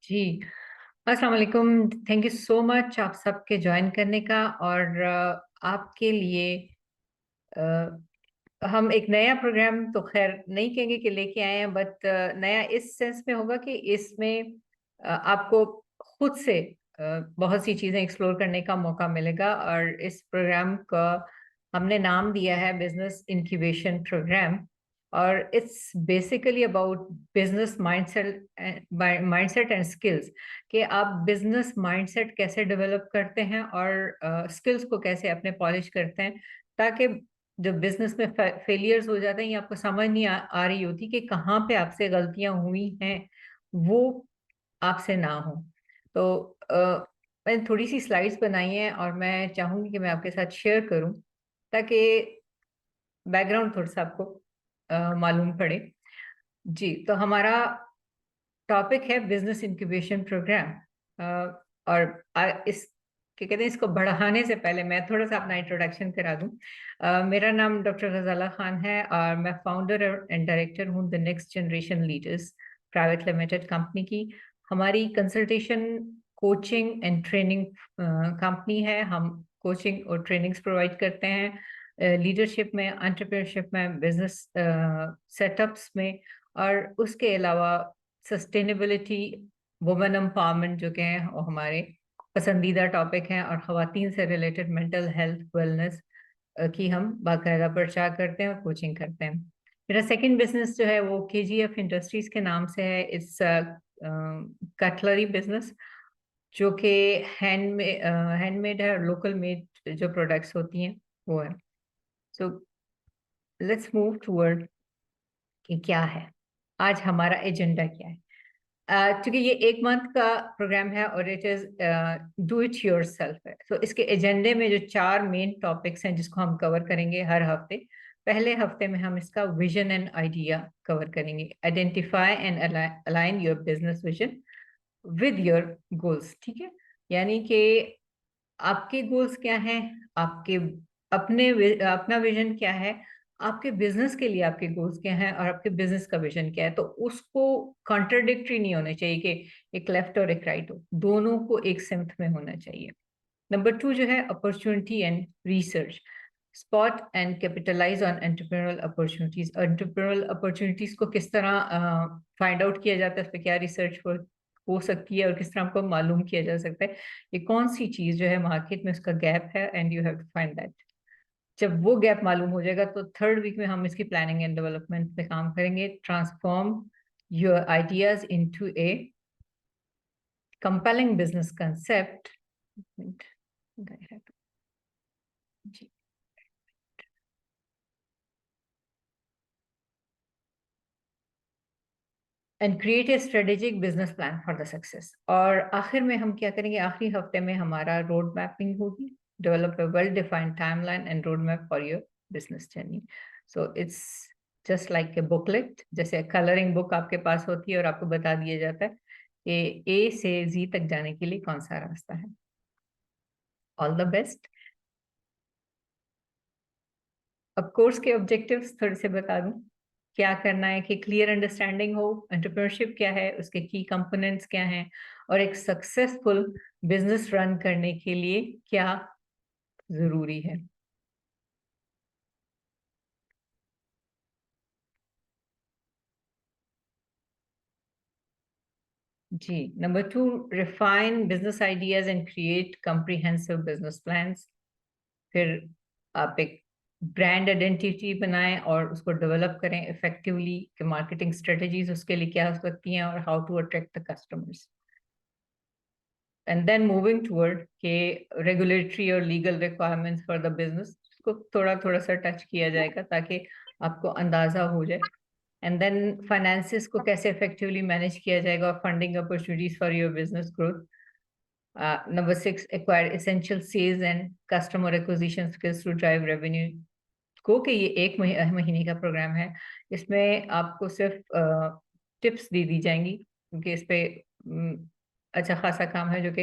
जी, अस्सलाम वालेकुम। Thank you so much आप सबके जॉइन करने का और आपके लिए हम एक नया प्रोग्राम तो ख़ैर नहीं कहेंगे कि लेके आए हैं बट नया इस सेंस में होगा कि इसमें आपको खुद से बहुत सी चीज़ें एक्सप्लोर करने का मौका मिलेगा और इस प्रोग्राम का हमने नाम दिया है बिज़नेस इंक्यूबेशन प्रोग्राम और it's basically about business mindset and skills कि आप बिज़नेस माइंडसेट कैसे डेवलप करते हैं और स्किल्स को कैसे अपने पॉलिश करते हैं ताकि जब बिजनेस में फेलियर्स हो जाते हैं या आपको समझ नहीं आ रही होती कि कहाँ पे आपसे गलतियां हुई हैं वो आपसे ना हो। तो मैंने थोड़ी सी स्लाइड्स बनाई हैं और मैं चाहूंगी कि मैं आपके साथ शेयर करूं ताकि बैकग्राउंड थोड़ा सा आपको मालूम पड़े। जी, तो हमारा टॉपिक है बिजनेस इंक्यूबेशन प्रोग्राम। और इस क्या कहते हैं इसको बढ़ाने से पहले मैं थोड़ा सा अपना इंट्रोडक्शन करा दूं। मेरा नाम डॉक्टर गजाला खान है और मैं फाउंडर एंड डायरेक्टर हूं the next generation leaders private limited company की। हमारी consultation coaching and training company है। हम कोचिंग और ट्रेनिंग्स प्रोवाइड करते हैं लीडरशिप में, एंटरप्रेन्योरशिप में, बिजनेस सेटअप्स में और उसके अलावा सस्टेनेबिलिटी, वुमेन एम्पावरमेंट जो कि हैं वो हमारे पसंदीदा टॉपिक हैं और ख़वातीन से रिलेटेड मेंटल हेल्थ वेलनेस की हम बाकायदा प्रचार करते हैं और कोचिंग करते हैं। मेरा सेकंड बिजनेस जो है वो KGF इंडस्ट्रीज के नाम से है। इट्स कटलरी बिजनेस जो कि हैंडमेड है और लोकल मेड जो प्रोडक्ट्स होती हैं वो है। सो लेट्स मूव टूवर्ड कि क्या है आज हमारा एजेंडा क्या है। क्योंकि ये एक मंथ का प्रोग्राम है और it is do it your self है, तो इसके एजेंडे में जो चार मेन टॉपिक्स हैं जिसको हम कवर करेंगे हर हफ्ते। पहले हफ्ते में हम इसका विजन एंड आइडिया कवर करेंगे। Identify and align your business vision with your goals. ठीक है, यानी कि आपके गोल्स क्या हैं, आपके अपना विजन क्या है, आपके बिजनेस के लिए आपके गोल्स क्या हैं और आपके बिजनेस का विजन क्या है। तो उसको कॉन्ट्रडिक्टरी नहीं होना चाहिए कि एक लेफ्ट और एक राइट हो, दोनों को एक सिमत में होना चाहिए। नंबर टू जो है opportunity and research. Spot and capitalise on entrepreneurial opportunities. Entrepreneurial opportunities को किस तरह फाइंड आउट किया जाता है, उस पर क्या रिसर्च हो सकती है और किस तरह हमको मालूम किया जा सकता है ये कौन सी चीज जो है मार्केट में उसका गैप है and you have to find that. जब वो गैप मालूम हो जाएगा तो थर्ड वीक में हम इसकी प्लानिंग एंड डेवलपमेंट पे काम करेंगे। Transform your ideas into A compelling business concept. And create a strategic business plan for the success. और आखिर में हम क्या करेंगे, आखिरी हफ्ते में हमारा रोड मैपिंग होगी। Develop a well defined timeline and road map for your business journey. So it's just like a booklet, जैसे कलरिंग बुक आपके पास होती है और आपको बता दिया जाता है कि A से Z तक जाने के लिए कौन सा रास्ता है। All the best. अब कोर्स के ऑब्जेक्टिव्स थोड़े से बता दूं। क्या करना है कि क्लियर अंडरस्टैंडिंग हो एंटरप्रेन्योरशिप क्या है, उसके की कंपोनेंट्स क्या हैं और एक सक्सेसफुल बिजनेस रन करने के लिए क्या जरूरी है। जी, number two, refine business ideas and create comprehensive business plans. फिर आप एक ब्रांड आइडेंटिटी बनाएं और उसको डेवलप करें इफेक्टिवली कि मार्केटिंग स्ट्रेटजीज उसके लिए क्या हो सकती हैं और how to attract the customers. And then moving toward के रेगुलेटरी और legal requirements for the business को थोड़ा थोड़ा सा टच किया जाएगा ताकि आपको अंदाजा हो जाए। एंड देन फाइनेंसिस को कैसे इफेक्टिवली मैनेज किया जाएगा और funding opportunities for your business growth. Number six, acquire essential sales and customer acquisition skills to drive revenue. को कि ये एक महीने का प्रोग्राम है। इसमें आपको सिर्फ टिप्स दे दी जाएंगी क्योंकि इस पे अच्छा खासा काम है जो कि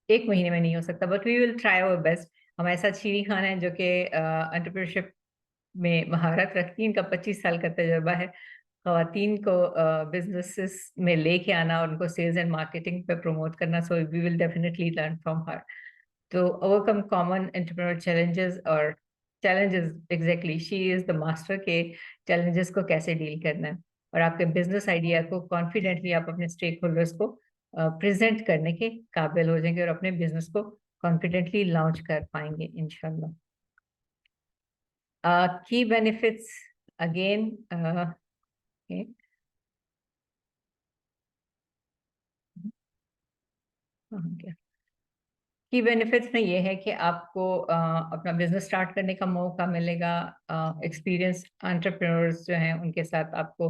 एक महीने में नहीं हो सकता, but we will try our best. हमारे साथ शीरी खान है जो कि एंटरप्रेन्योरशिप में महारत रखती है, इनका 25 साल का तजुर्बा है। खवातीन को बिजनेसेस में लेके आना और उनको सेल्स एंड मार्केटिंग पे प्रमोट करना, so we will definitely learn from her to overcome common entrepreneurial challenges और challenges exactly she is the master के challenges को कैसे डील करना है और आपके बिजनेस आइडिया को कॉन्फिडेंटली आप अपने स्टेक होल्डर्स को प्रेजेंट करने के काबिल हो जाएंगे और अपने बिजनेस को कॉन्फिडेंटली लॉन्च कर पाएंगे इंशाल्लाह। Key benefits again, key benefits में ये है कि आपको अपना बिजनेस स्टार्ट करने का मौका मिलेगा, एक्सपीरियंस एंटरप्रेन्योर्स जो हैं उनके साथ आपको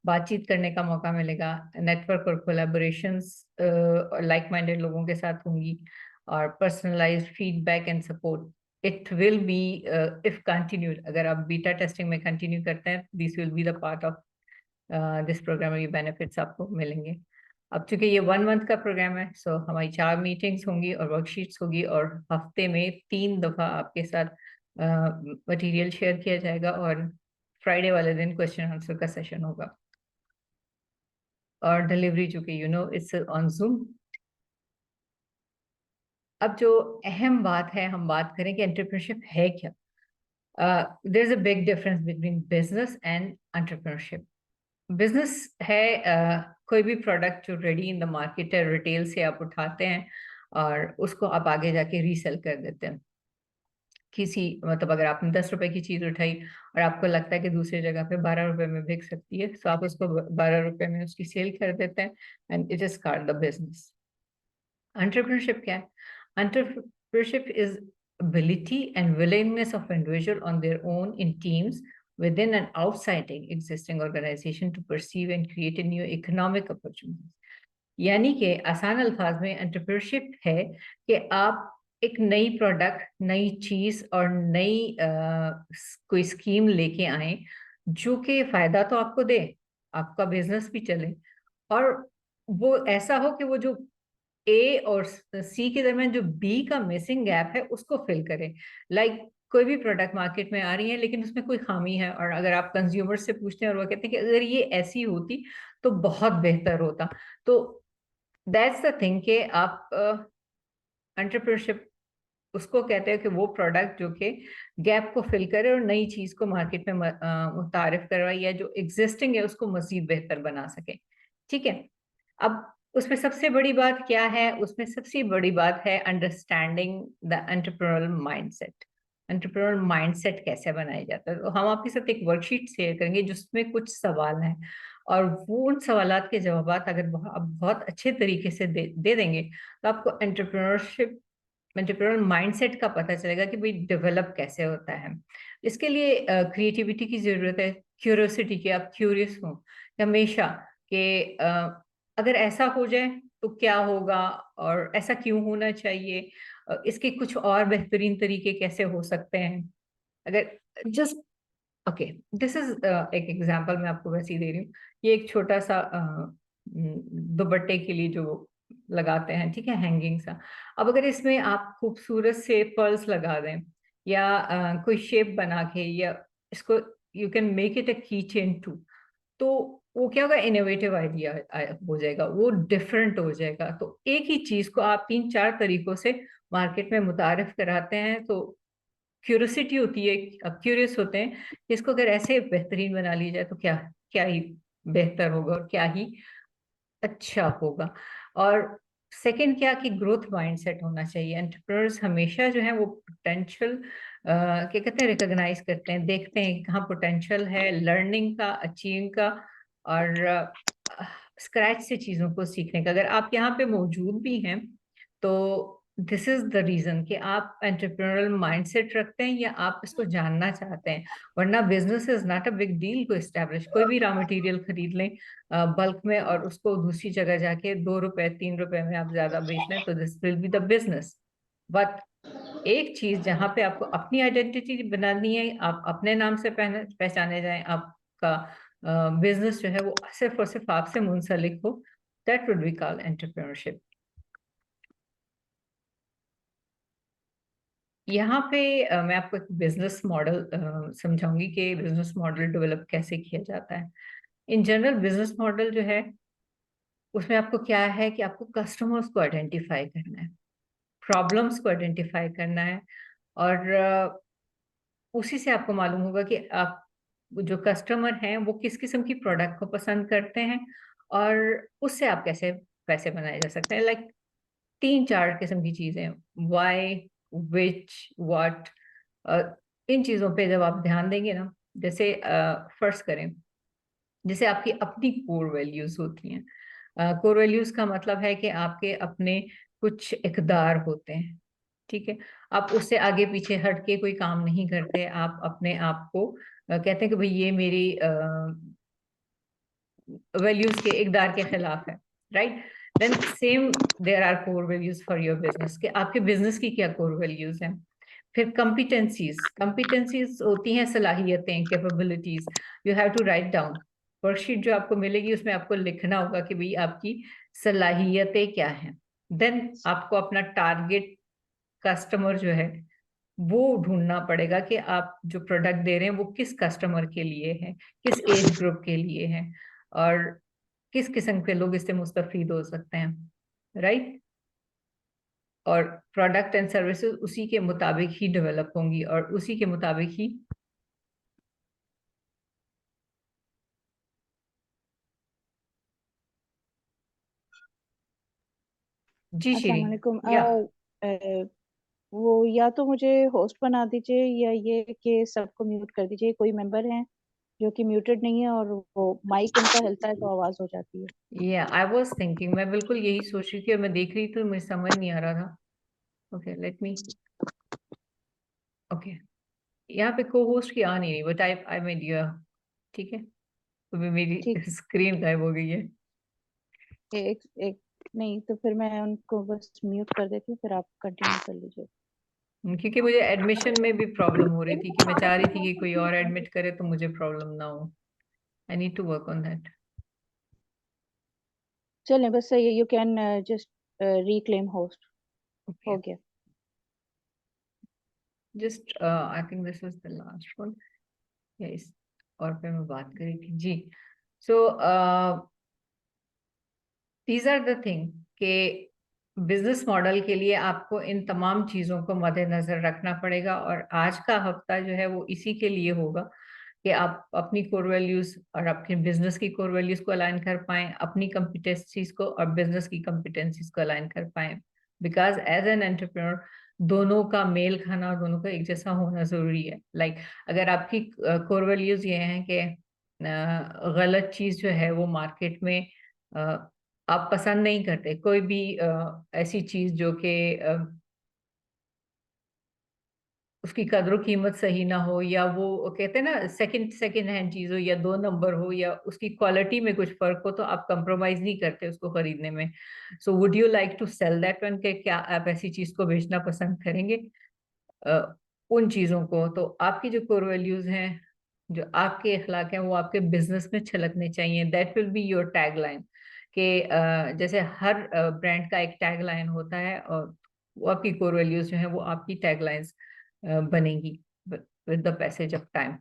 बातचीत करने का मौका मिलेगा, नेटवर्क और कोलैबोरेशंस और लाइक माइंडेड लोगों के साथ होंगी और personalised feedback and support. It will be if continued, अगर आप बीटा टेस्टिंग में कंटिन्यू करते हैं, this will be the part of this programme, ये बेनिफिट्स आपको मिलेंगे। अब चूंकि ये 1 मंथ का प्रोग्राम है, सो हमारी 4 मीटिंग्स होंगी और वर्कशीट्स होगी और हफ्ते में 3 दफा आपके साथ मटेरियल शेयर किया जाएगा और फ्राइडे वाले दिन क्वेश्चन आंसर का सेशन होगा और डिलीवरी चूंकि इट्स ऑन जूम। अब जो अहम बात है, हम बात करें कि एंटरप्रेन्योरशिप है क्या। There is a big difference between business and entrepreneurship. Business है कोई भी प्रोडक्ट जो रेडी इन द मार्केट है, रिटेल से आप उठाते हैं और उसको आप आगे जाके रीसेल कर देते हैं। किसी मतलब अगर आपने 10 रुपए की चीज उठाई और आपको लगता है कि दूसरी जगह पे 12 रुपए में बिक सकती है, तो आप उसको 12 रुपए में उसकी सेल कर देते हैं and it is called the business. Entrepreneurship क्या है? Entrepreneurship is ability and willingness of individual on their own in teams within and outside existing organization to perceive and create a new economic opportunities। यानी कि आसान अल्फाज में entrepreneurship है कि आप एक नई प्रोडक्ट, नई चीज और नई कोई स्कीम लेके आए जो कि फायदा तो आपको दे, आपका बिजनेस भी चले और वो ऐसा हो कि वो जो ए और सी के दरमियान जो बी का मिसिंग गैप है उसको फिल करे। लाइक कोई भी प्रोडक्ट मार्केट में आ रही है लेकिन उसमें कोई खामी है और अगर आप कंज्यूमर से पूछते हैं और वो कहते हैं कि अगर ये ऐसी होती तो बहुत बेहतर होता, तो दैट्स द थिंग कि आप एंटरप्रेन्योरशिप उसको कहते हैं कि वो प्रोडक्ट जो कि गैप को फिल करे और नई चीज को मार्केट में मुतारिफ करवाए या जो एग्जिस्टिंग है उसको मजीद बेहतर बना सके। ठीक है, अब उसमें सबसे बड़ी बात क्या है? उसमें सबसे बड़ी बात है understanding the entrepreneurial mindset. Entrepreneurial mindset कैसे बनाया जाता है, तो हम आपके साथ एक वर्कशीट शेयर करेंगे जिसमें कुछ सवाल हैं और वो उन सवालात के जवाब अगर आप बहुत अच्छे तरीके से दे देंगे तो आपको एंटरप्रेन्योरल माइंडसेट का पता चलेगा कि भाई डेवलप कैसे होता है। इसके लिए क्रिएटिविटी की जरूरत है, क्यूरियोसिटी की, आप क्यूरियस हो हमेशा कि अगर ऐसा हो जाए तो क्या होगा और ऐसा क्यों होना चाहिए, इसके कुछ और बेहतरीन तरीके कैसे हो सकते हैं। अगर जस्ट ओके, दिस इज एक एग्जांपल मैं आपको वैसे ही दे रही हूँ। ये एक छोटा सा दुपट्टे के लिए जो लगाते हैं, ठीक है, हैंगिंग सा। अब अगर इसमें आप खूबसूरत से पर्ल्स लगा दें या कोई शेप बना के या इसको you can make it a की चेन टू, तो वो क्या होगा, इनोवेटिव आइडिया हो जाएगा, वो डिफरेंट हो जाएगा। तो एक ही चीज को आप 3-4 तरीकों से मार्केट में मुतारिफ कराते हैं तो क्यूरियोसिटी होती है, अब क्यूरियस होते हैं कि इसको अगर ऐसे बेहतरीन बना लिया जाए तो क्या क्या ही बेहतर होगा और क्या ही अच्छा होगा। और सेकंड क्या कि ग्रोथ माइंडसेट होना चाहिए। एंटरप्रेन्योर्स हमेशा जो है वो पोटेंशियल क्या कहते हैं, रिकॉग्नाइज करते हैं, देखते हैं कहाँ पोटेंशियल है लर्निंग का, अचीविंग का और स्क्रैच से चीजों को सीखने का। अगर आप यहाँ पे मौजूद भी हैं तो दिस इज द रीजन कि आप एंटरप्रेन्योरल माइंडसेट रखते हैं या आप इसको जानना चाहते हैं। वरना business is not a big deal को एस्टेब्लिश, कोई भी रॉ मटेरियल खरीद लें बल्क में और उसको दूसरी जगह जाके 2 रुपए 3 रुपए में आप ज्यादा बेच लें तो this will be the business. But एक चीज जहां पे आपको अपनी आइडेंटिटी बनानी है, आप अपने नाम से पहचाने जाएं, आपका बिजनेस जो है वो सिर्फ और सिर्फ आपसे मुंसलिक हो, that would be called entrepreneurship. यहाँ पे मैं आपको एक बिजनेस मॉडल समझाऊंगी कि बिजनेस मॉडल डेवलप कैसे किया जाता है। इन जनरल बिजनेस मॉडल जो है उसमें आपको क्या है कि आपको कस्टमर्स को आइडेंटिफाई करना है, प्रॉब्लम्स को आइडेंटिफाई करना है, और उसी से आपको मालूम होगा कि आप जो कस्टमर हैं वो किस किस्म की प्रोडक्ट को पसंद करते हैं, और उससे आप कैसे पैसे बनाए जा सकते हैं। लाइक 3-4 किस्म की चीजें, वाई, विच, व्हाट, इन चीजों पे जब आप ध्यान देंगे ना, जैसे फर्स्ट करें, जैसे आपकी अपनी कोर वैल्यूज होती हैं। कोर वैल्यूज का मतलब है कि आपके अपने कुछ इकदार होते हैं, ठीक है। आप उससे आगे पीछे हट के कोई काम नहीं करते, आप अपने आप को कहते हैं कि भाई ये मेरी वैल्यूज के इकदार के खिलाफ है, right. Then same there are core values for your business, कि आपके बिजनेस की क्या कोर वैल्यूज हैं। फिर कॉम्पिटेंसीज होती हैं, सलाहियतें, capabilities. You have to write down. Worksheet जो आपको मिलेगी उसमें आपको लिखना होगा कि भाई आपकी सलाहियतें क्या हैं। देन आपको अपना टारगेट कस्टमर जो है वो ढूंढना पड़ेगा कि आप जो प्रोडक्ट दे रहे हैं वो किस कस्टमर के लिए है, किस एज ग्रुप के लिए है, और किस किस्म के लोग इससे मुस्तफीद हो सकते हैं, राइट। और प्रोडक्ट एंड सर्विसेज उसी के मुताबिक ही डेवलप होंगी और उसी के मुताबिक ही। जी अस्सलाम श्री। वालेकुम। या वो या तो मुझे होस्ट बना दीजिए या ये कि सबको म्यूट कर दीजिए। कोई मेंबर हैं जो कि म्यूटेड नहीं है और वो माइक उनका हिलता है तो आवाज हो जाती है। आई वाज थिंकिंग, मैं बिल्कुल यही सोच रही थी और मैं देख रही थी तो मुझे समझ नहीं आ रहा था। Okay let me. ओके, यहाँ पे को होस्ट की आ नहीं रही, but I I made you. ठीक है, तो भी ठीक। मेरी स्क्रीन गायब हो गई है। एक एक नहीं तो फिर मैं उनको बस म्यूट कर देती हूँ, फिर आप कंटिन्यू कर लीजिए। क्योंकि मुझे एडमिशन में भी प्रॉब्लम हो रही थी कि मैं चाह रही थी कि कोई और एडमिट करे तो मुझे प्रॉब्लम ना हो। I need to work on that. चलें, बस सही है। You can just reclaim host. Okay, हो गया। Just I think this was the last one. इस और पे मैं बात करी थी जी। So these are the thing के बिजनेस मॉडल के लिए आपको इन तमाम चीजों को मद्देनजर रखना पड़ेगा, और आज का हफ्ता जो है वो इसी के लिए होगा कि आप अपनी कोर वैल्यूज और अपने बिजनेस की कोर वैल्यूज को अलाइन कर पाएं, अपनी कम्पिटेंसीज को और बिजनेस की कम्पिटेंसीज को अलाइन कर पाएं। बिकॉज एज एन एंटरप्रेन्योर दोनों का मेल खाना और दोनों का एक जैसा होना जरूरी है। अगर आपकी कोर वैल्यूज ये हैं कि गलत चीज जो है वो मार्केट में आप पसंद नहीं करते, कोई भी ऐसी चीज जो कि उसकी कदर कीमत सही ना हो, या वो कहते हैं ना सेकंड सेकंड हैंड चीज हो, या 2 नंबर हो, या उसकी क्वालिटी में कुछ फर्क हो, तो आप कंप्रोमाइज नहीं करते उसको खरीदने में। So would you like to sell that one, के क्या आप ऐसी चीज को बेचना पसंद करेंगे? अ, उन चीजों को, तो आपकी जो कोर वैल्यूज हैं, जो आपके अखलाक हैं, वो आपके बिजनेस में छलकने चाहिए। That will be your tag line. कि जैसे हर ब्रांड का एक टैग लाइन होता है, और वो आपकी कोर वैल्यूज जो है वो आपकी टैग लाइंस बनेगी with the passage of time.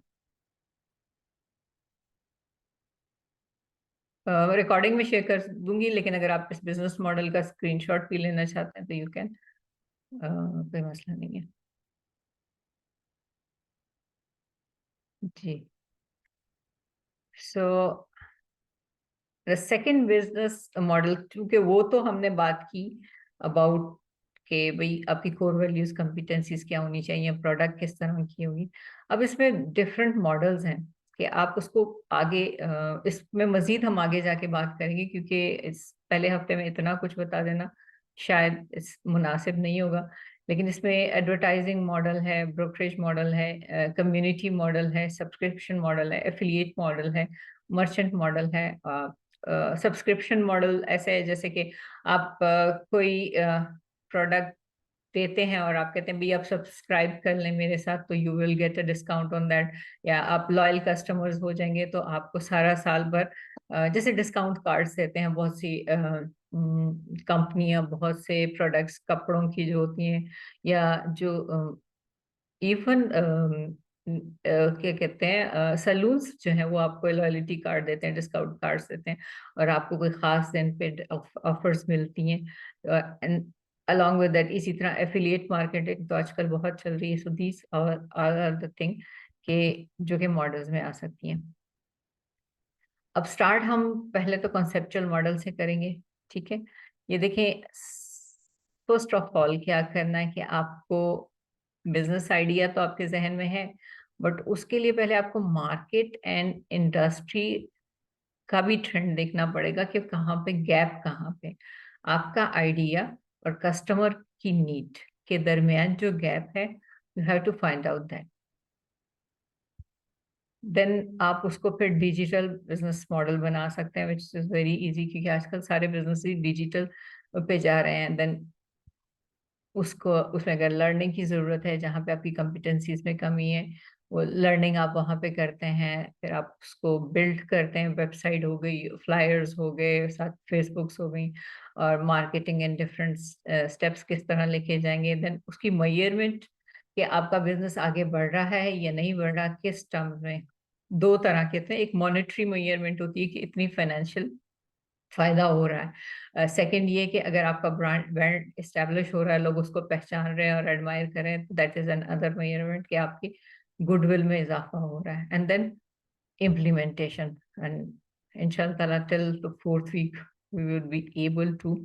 Recording में शेयर कर दूंगी, लेकिन अगर आप इस बिजनेस मॉडल का स्क्रीनशॉट भी लेना चाहते हैं तो यू कैन, कोई मसला नहीं है जी। सो सेकंड बिजनेस मॉडल, क्योंकि वो तो हमने बात की अबाउट के भाई आपकी कोर वैल्यूज कॉम्पिटेंसीज क्या होनी चाहिए, प्रोडक्ट किस तरह की होगी। अब इसमें डिफरेंट मॉडल्स हैं कि आप उसको आगे इसमें मजीद हम आगे जाके बात करेंगे, क्योंकि इस पहले हफ्ते में इतना कुछ बता देना शायद इस मुनासिब नहीं होगा। लेकिन इसमें एडवर्टाइजिंग मॉडल है, ब्रोकरेज मॉडल है, कम्युनिटी मॉडल है, सब्सक्रिप्शन मॉडल है, एफिलिएट मॉडल है, मर्चेंट मॉडल है। सब्सक्रिप्शन मॉडल ऐसे है जैसे कि आप कोई प्रोडक्ट देते हैं और आप कहते हैं भाई आप सब्सक्राइब कर लें मेरे साथ तो you will get a discount on that, या आप लॉयल कस्टमर्स हो जाएंगे तो आपको सारा साल भर जैसे डिस्काउंट कार्ड्स देते हैं बहुत सी कंपनियां, बहुत से प्रोडक्ट्स कपड़ों की जो होती हैं, या जो इवन क्या कहते हैं, सलून्स जो है वो आपको लॉयल्टी कार्ड देते हैं, डिस्काउंट कार्ड्स देते हैं, और आपको कोई खास दिन पे ऑफर्स मिलती हैं। एंड अलॉन्ग विद दैट इसी तरह एफिलिएट मार्केटिंग तो आजकल बहुत चल रही है। So these are the thing के जो कि मॉडल्स में आ सकती हैं। अब स्टार्ट हम पहले तो कॉन्सेप्चुअल मॉडल से करेंगे, ठीक है। ये देखें, फर्स्ट ऑफ ऑल क्या करना है कि आपको बिजनेस आइडिया तो आपके जहन में है, बट उसके लिए पहले आपको मार्केट एंड इंडस्ट्री का भी ट्रेंड देखना पड़ेगा कि कहाँ पे गैप, कहाँ पे आपका आइडिया और कस्टमर की नीड के दरमियान जो गैप है, you have to find out that. देन आप उसको फिर डिजिटल बिजनेस मॉडल बना सकते हैं, विच इज वेरी इजी, क्योंकि आजकल सारे बिजनेस डिजिटल पे जा रहे हैं। देन उसको, उसमें अगर लर्निंग की ज़रूरत है, जहाँ पे आपकी कॉम्पिटेंसीज में कमी है, वो लर्निंग आप वहाँ पे करते हैं। फिर आप उसको बिल्ड करते हैं, वेबसाइट हो गई, फ्लायर्स हो गए, साथ फेसबुक्स हो गई, और मार्केटिंग एंड डिफरेंट स्टेप्स किस तरह लेके जाएंगे। देन उसकी मेजरमेंट कि आपका बिजनेस आगे बढ़ रहा है या नहीं बढ़ रहा, किस टर्म्स में। दो तरह के थे, एक मॉनेटरी मेजरमेंट होती है कि इतनी फाइनेंशियल फायदा हो रहा है। सेकंड ये कि अगर आपका ब्रांड एस्टेब्लिश हो रहा है, लोग उसको पहचान रहे हैं और एडमायर कर रहे हैं, that is an other measurement कि आपकी गुडविल में इजाफा हो रहा है। एंड देन इम्प्लीमेंटेशन, एंड इंशाल्लाह till the fourth week we will be able to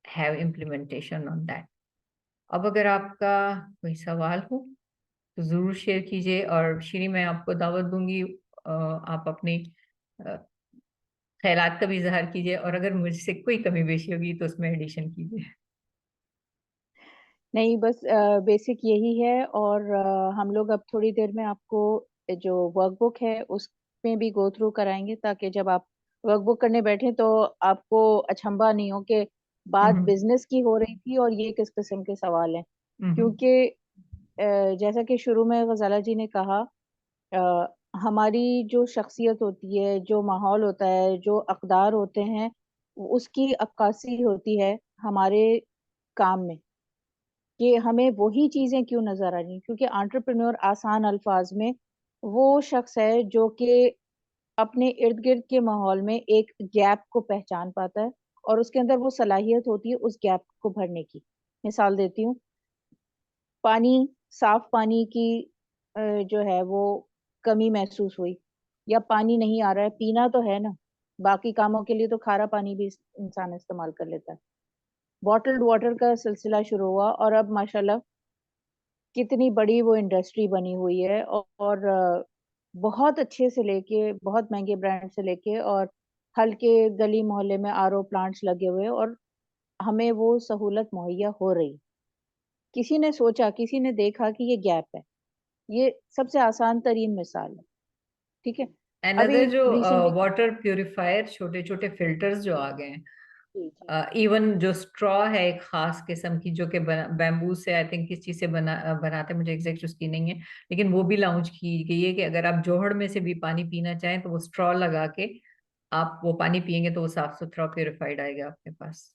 have implementation on that. अब अगर आपका कोई सवाल हो तो जरूर शेयर कीजिए, और श्री मैं आपको दावत दूंगी, आप अपनी ख्यालात का भी इजहार कीजिए, और अगर मुझसे कोई कमी बेशी होगी तो उसमें एडिशन कीजिए। नहीं, बस बेसिक यही है, और हम लोग अब थोड़ी देर में आपको जो वर्कबुक है उसमें भी गो थ्रू कराएंगे, ताकि जब आप वर्कबुक करने बैठे तो आपको अचंभा नहीं हो कि बात हम्म। बिजनेस की हो रही थी और ये किस किस्म के सवाल हैं। हम्म। क्योंकि जैसा कि शुरू में गजाला जी ने कहा, हमारी जो शख्सियत होती है, जो माहौल होता है, जो अक़दार होते हैं, उसकी अक्कासी होती है हमारे काम में, कि हमें वही चीजें क्यों नजर आ रही हैं। क्योंकि एंटरप्रेन्योर आसान अल्फाज में वो शख्स है जो कि अपने इर्द गिर्द के माहौल में एक गैप को पहचान पाता है, और उसके अंदर वो सलाहियत होती है उस गैप को भरने की। मिसाल देती हूँ, पानी, साफ पानी की जो है वो कमी महसूस हुई, या पानी नहीं आ रहा है, पीना तो है ना, बाकी कामों के लिए तो खारा पानी भी इंसान इस्तेमाल कर लेता है। बॉटल्ड वाटर का सिलसिला शुरू हुआ, और अब माशाल्लाह कितनी बड़ी वो इंडस्ट्री बनी हुई है, और बहुत अच्छे से लेके बहुत महंगे ब्रांड से लेके और हल्के गली मोहल्ले में आरओ प्लांट्स लगे हुए हैं, और हमें वो सहूलत मुहैया हो रही। किसी ने सोचा, किसी ने देखा कि ये गैप है। ये सबसे आसान तरीन मिसाल है, ठीक है। अभी अनदर जो रिसेंटली, वाटर प्यूरिफायर, छोटे छोटे फिल्टर्स जो आ गए जी जी, हैं, इवन जो स्ट्रॉ है एक खास किस्म की, जो कि बैम्बू से, आई थिंक किस चीज से बनाते हैं, मुझे एग्जैक्ट उसकी नहीं है, लेकिन वो भी लॉन्च की गई है कि अगर आप जोहड़ में से भी पानी पीना चाहें तो वो स्ट्रॉ लगा के आप वो पानी पियेंगे तो वो साफ सुथरा प्यूरिफाइड आएगा आपके पास।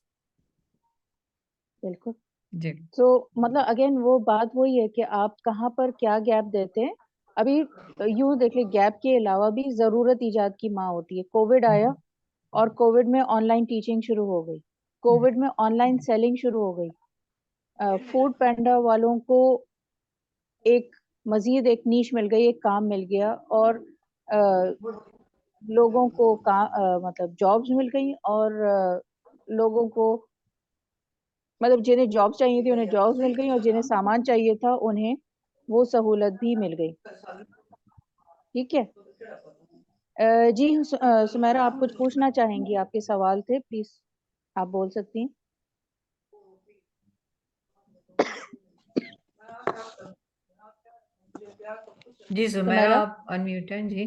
बिल्कुल। जी। तो मतलब अगेन वो बात वही है कि आप कहाँ पर क्या गैप देते हैं। अभी यूं देखिए, गैप के अलावा भी जरूरत इजाद की माँ होती है। कोविड आया, और कोविड में ऑनलाइन टीचिंग शुरू हो गई, कोविड में ऑनलाइन सेलिंग शुरू हो गई। फूड पैंडा वालों को एक मजीद एक नीश मिल गई, एक काम मिल गया, और लोगों को मतलब जॉब्स मिल गई, और लोगों को, मतलब जिन्हें जॉब चाहिए थी उन्हें जॉब्स मिल गई, और जिन्हें सामान चाहिए था उन्हें वो सहूलत भी मिल गई। ठीक है। जी, सुमेरा, आप कुछ पूछना चाहेंगी? आपके सवाल थे, प्लीज आप बोल सकती हैं। जी सुमेरा, सुमेरा। आप अनम्यूट हैं जी।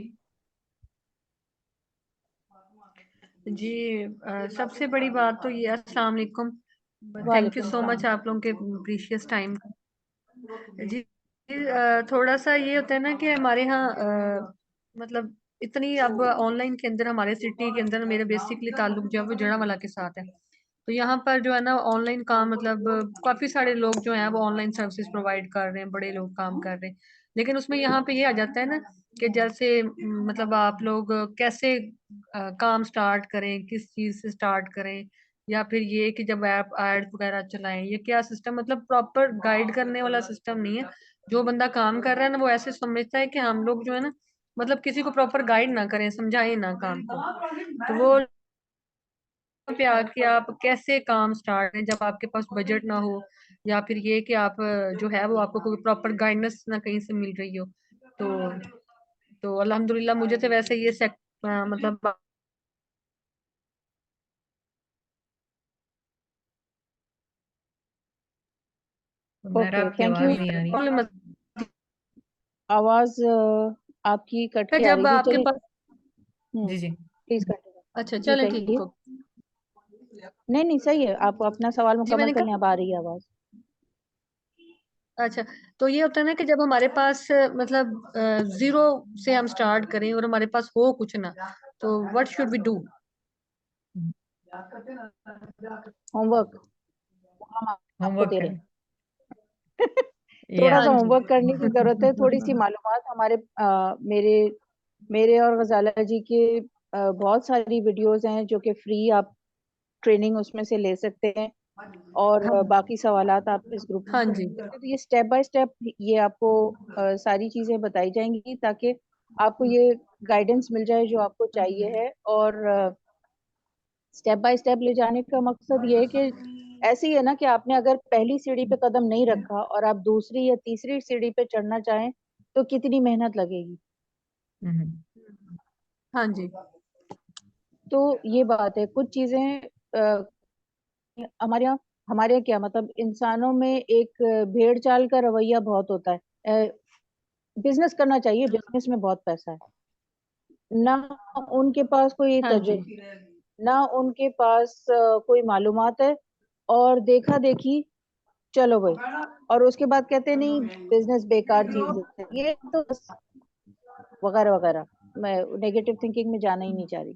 जी, सबसे बड़ी बात तो ये, अस्सलाम वालेकुम, थैंक यू वालेकुम सो सलाम। मच आप लोगों के प्रीशियस टाइम। जी, थोड़ा सा ये होता है ना कि हमारे यहाँ मतलब इतनी अब ऑनलाइन के अंदर, हमारे सिटी के अंदर मेरा बेसिकली ताल्लुक जो है वो जड़ावाला के साथ है। तो यहाँ पर जो है ना ऑनलाइन काम, मतलब काफी सारे लोग जो हैं वो ऑनलाइन सर्विसेज प्रोवाइड कर रहे हैं, बड़े लोग काम कर रहे हैं। लेकिन उसमें यहाँ पे ये आ जाता है ना कि जैसे मतलब आप लोग कैसे काम स्टार्ट करें, किस चीज से स्टार्ट करें, या फिर ये कि जब ऐप एड वगैरह चलाएं, ये क्या सिस्टम, मतलब प्रॉपर गाइड करने वाला सिस्टम नहीं है। जो बंदा काम कर रहा है ना वो ऐसे समझता है कि हम लोग जो है ना, मतलब किसी को प्रॉपर गाइड ना करें, समझाएं ना काम को। तो वो पे आके आप कैसे काम स्टार्ट करें जब आपके पास बजट ना हो, या फिर ये कि आप जो है वो आपको कोई प्रॉपर गाइडेंस ना कहीं से मिल रही हो। तो अल्हम्दुलिल्लाह मुझे तो वैसे ये मतलब मेरा ओके, आपकी थैंक यू। आवाज नहीं आ रही। आवाज आपकी कट के आ जब रही थी, आपके चलिए। पास, जी जी। Please continue. अच्छा जी चलें ठीक कहिए। हो। नहीं नहीं, सही है, आप अपना सवाल जी मुकम्मल मैंने कर लें, कहा, अब आ रही है आवाज। अच्छा, तो ये होता है ना कि जब हमारे पास मतलब जीरो से हम स्टार्ट करें और हमारे पास हो कुछ ना, तो what should we do? Homework हम आपको होमवर्क दे रहे करें। हैं। थोड़ा या हाँ सा जी। होमवर्क करने की जरूरत है, थोड़ी सी मालूमात हमारे मेरे मेरे और गजाला जी के बहुत सारी वीडियोस हैं जो कि फ्री आप ट्रेनिंग उसमें से ले सकते हैं। और हाँ बाकी सवालात आप इस ग्रुप में हाँ पूछ जी। सकते हैं। तो ये स्टेप बाय स्टेप ये आपको सारी चीजें बताई जाएंगी, ताकि आपको ये गाइडेंस मिल जाए जो आपको चाहिए है। और स्टेप बाय स्टेप ले जाने का मकसद ये है कि ऐसे ही है ना कि आपने अगर पहली सीढ़ी पे कदम नहीं रखा और आप दूसरी या तीसरी सीढ़ी पे चढ़ना चाहें तो कितनी मेहनत लगेगी। हाँ जी। तो ये बात है, कुछ चीजें हमारे यहाँ क्या मतलब, इंसानों में एक भेड़ चाल का रवैया बहुत होता है। बिजनेस करना चाहिए, बिजनेस में बहुत पैसा है। ना उनके पास कोई हाँ जी। तजुर्बा, ना उनके पास कोई मालूमात है, और देखा देखी चलो भाई, और उसके बाद कहते हैं नहीं बिजनेस बेकार चीज है, ये तो वगैरह वगैरह। मैं नेगेटिव थिंकिंग में जाना ही नहीं चाह रही।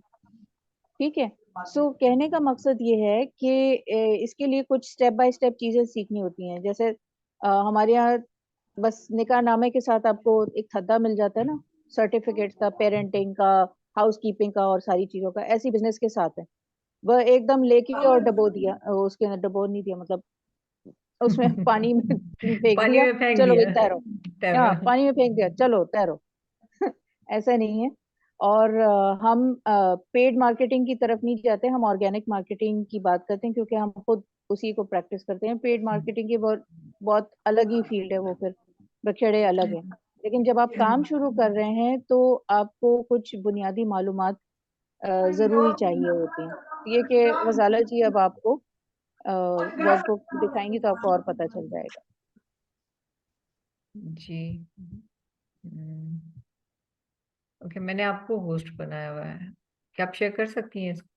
ठीक है। सो कहने का मकसद ये है कि इसके लिए कुछ स्टेप बाय स्टेप चीजें सीखनी होती हैं। जैसे हमारे यहाँ बस निकाह नामे के साथ आपको एक थद्दा मिल जाता है ना, सर्टिफिकेट का, पेरेंटिंग का, हाउस कीपिंग का और सारी चीजों का। ऐसी बिजनेस के साथ है। वह एकदम लेके और डबो दिया, उसके अंदर डबो नहीं दिया मतलब, उसमें पानी में फेंक पानी दिया, में फेंक चलो भाई दिया। तैरो। हाँ, तैरो। पानी में फेंक दिया, चलो तैरो। ऐसा नहीं है। और हम पेड मार्केटिंग की तरफ नहीं जाते, हम ऑर्गेनिक मार्केटिंग की बात करते हैं, क्योंकि हम खुद उसी को प्रैक्टिस करते हैं। पेड मार्केटिंग की बहुत बहुत अलग ही फील्ड है वो, फिर बखेड़े अलग हैं। लेकिन जब आप काम शुरू कर रहे हैं तो आपको कुछ बुनियादी मालूमात जरूरी चाहिए होती हैं। तो ये कि गजाला जी अब आपको वर्कबुक दिखाएंगी तो आपको और पता चल जाएगा। जी। ओके, मैंने आपको होस्ट बनाया हुआ है, क्या आप शेयर कर सकती हैं इसको?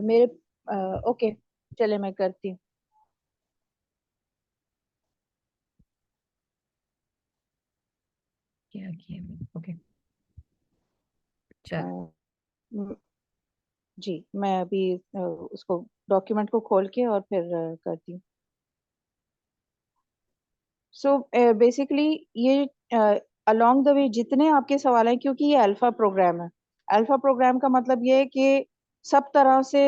मेरे ओके, चले मैं करती हूँ। क्या किया मैंने? ओके, अ, चल। म- जी, मैं अभी उसको डॉक्यूमेंट को खोल के और फिर करती हूँ। सो बेसिकली ये अलोंग द वे जितने आपके सवाल हैं, क्योंकि ये अल्फा प्रोग्राम है। अल्फा प्रोग्राम का मतलब ये है कि सब तरह से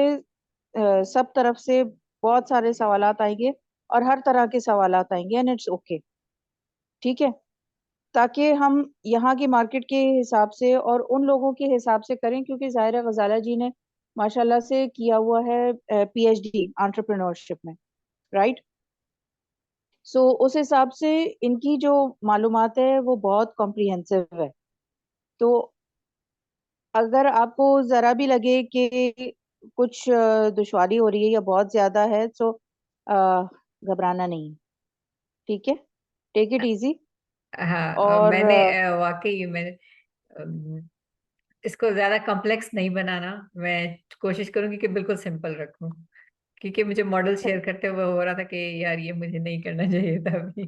सब तरफ से बहुत सारे सवालात आएंगे, और हर तरह के सवालात आएंगे, एंड इट्स ओके। ठीक है। ताकि हम यहाँ की मार्केट के हिसाब से और उन लोगों के हिसाब से करें, क्योंकि ज़ाहिर है गजाला जी ने माशाल्लाह से किया हुआ है पीएचडी एंटरप्रेन्योरशिप में, राइट। सो उस हिसाब से इनकी जो मालूमात है वो बहुत कॉम्प्रिहेंसिव है। तो अगर आपको ज़रा भी लगे कि कुछ दुश्वारी हो रही है या बहुत ज़्यादा है, तो घबराना नहीं। ठीक है, टेक इट इजी। हाँ, और मैंने वाकई मैंने इसको ज्यादा कॉम्प्लेक्स नहीं बनाना। मैं कोशिश करूंगी कि बिल्कुल सिंपल रखूं, क्योंकि मुझे मॉडल शेयर करते हुए हो रहा था कि यार ये मुझे नहीं करना चाहिए था अभी।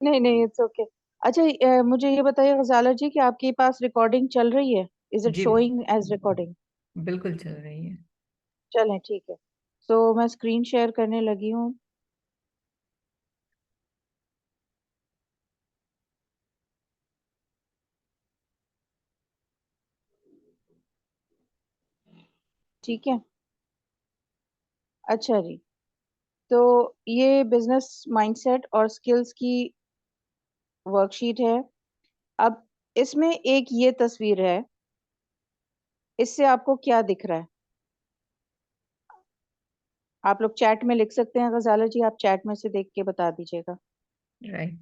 नहीं नहीं, इट्स ओके। अच्छा, मुझे ये बताइए गजाला जी कि आपके पास रिकॉर्डिंग चल रही है? इज इट जी, शोइंग एज रिकॉर्डिंग? बिल्कुल चल रही है। चलें, ठीक है। सो मैं स्क्रीन शेयर करने लगी हूँ। ठीक है। अच्छा जी, तो ये बिजनेस माइंडसेट और स्किल्स की वर्कशीट है। अब इसमें एक ये तस्वीर है, इससे आपको क्या दिख रहा है? आप लोग चैट में लिख सकते हैं, गजाला जी आप चैट में से देख के बता दीजिएगा। राइट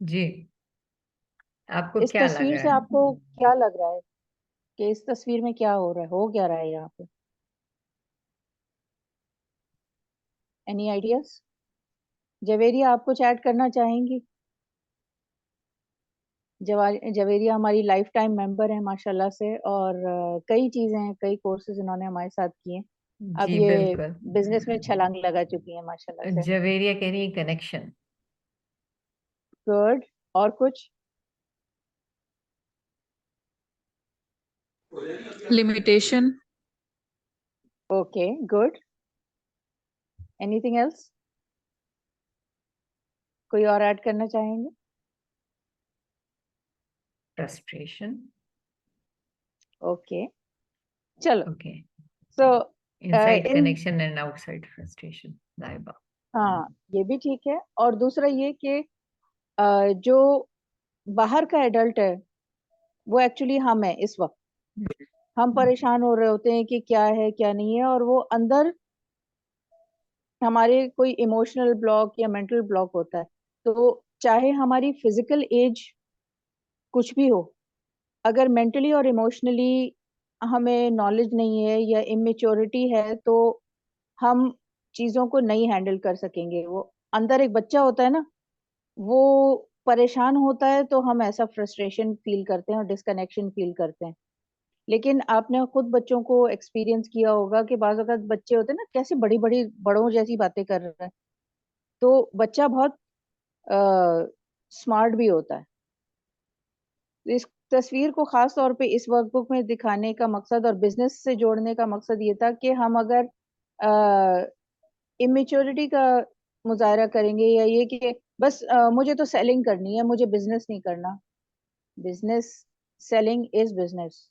जी, आपको इस क्या लग तस्वीर रहा से है? आपको क्या लग रहा है कि इस तस्वीर में क्या हो रहा है, हो क्या रहा है यहाँ पे? Any ideas? जवेरिया आपको चैट करना चाहेंगी? जवेरिया हमारी लाइफ टाइम मेंबर है माशाल्लाह से, और कई चीजें हैं, कई कोर्सेज इन्होंने हमारे साथ किए हैं। अब जी ये बिल्कुल। बिजनेस में छलांग लगा चुकी है माशाल्लाह से। जवेरिया कह रही है कनेक्शन। गुड। और कुछ? Limitation. Okay, good. Anything else? कोई और ऐड करना चाहेंगे? फ्रस्ट्रेशन। ओके, चलो। Okay. So inside in connection and outside frustration, Laiba. हाँ, ये भी ठीक है। और दूसरा ये कि जो बाहर का एडल्ट है वो एक्चुअली हम है इस वक्त। हम परेशान हो रहे होते हैं कि क्या है क्या नहीं है, और वो अंदर हमारे कोई इमोशनल ब्लॉक या मेंटल ब्लॉक होता है। तो चाहे हमारी फिजिकल एज कुछ भी हो, अगर मेंटली और इमोशनली हमें नॉलेज नहीं है या इमेच्योरिटी है, तो हम चीजों को नहीं हैंडल कर सकेंगे। वो अंदर एक बच्चा होता है ना, वो परेशान होता है तो हम ऐसा फ्रस्ट्रेशन फील करते हैं और डिस्कनेक्शन फील करते हैं। लेकिन आपने खुद बच्चों को एक्सपीरियंस किया होगा कि बाज़ औक़ात बच्चे होते हैं ना, कैसे बड़ी बड़ी बड़ों जैसी बातें कर रहे हैं। तो बच्चा बहुत स्मार्ट भी होता है। इस तस्वीर को खास तौर पे इस वर्कबुक में दिखाने का मकसद और बिजनेस से जोड़ने का मकसद ये था कि हम अगर इमेच्योरिटी का मुजाहरा करेंगे या ये कि बस मुझे तो सेलिंग करनी है, मुझे बिजनेस नहीं करना। Business, selling is business,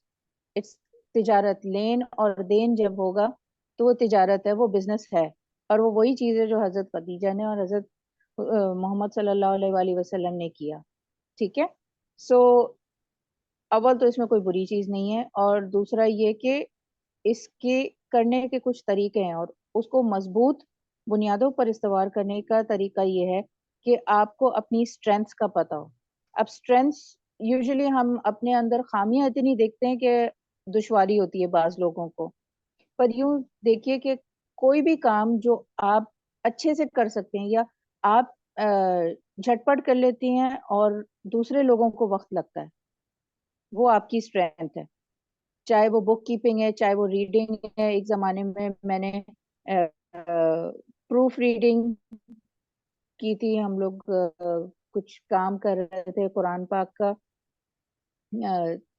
it's तिजारत। लेन और देन जब होगा तो वो तिजारत है, वो बिजनेस है। और वो वही चीज है जो हजरत खदीजा ने और हजरत मोहम्मद सल्लल्लाहु अलैहि वसल्लम ने किया। ठीक है। सो अव्वल तो इसमें कोई बुरी चीज नहीं है, और दूसरा ये कि इसके करने के कुछ तरीके हैं, और उसको मजबूत बुनियादों पर इस्तवार करने का तरीका ये है कि आपको अपनी स्ट्रेंथ्स का पता हो। अब स्ट्रेंथ्स, यूजुअली हम अपने अंदर खामियां इतनी देखते हैं कि दुश्वारी होती है बाज लोगों को। पर यूं देखिए कि कोई भी काम जो आप अच्छे से कर सकते हैं या आप झटपट कर लेती हैं और दूसरे लोगों को वक्त लगता है, वो आपकी स्ट्रेंथ है। चाहे वो बुक कीपिंग है, चाहे वो रीडिंग है। एक जमाने में मैंने प्रूफ रीडिंग की थी। हम लोग कुछ काम कर रहे थे कुरान पाक का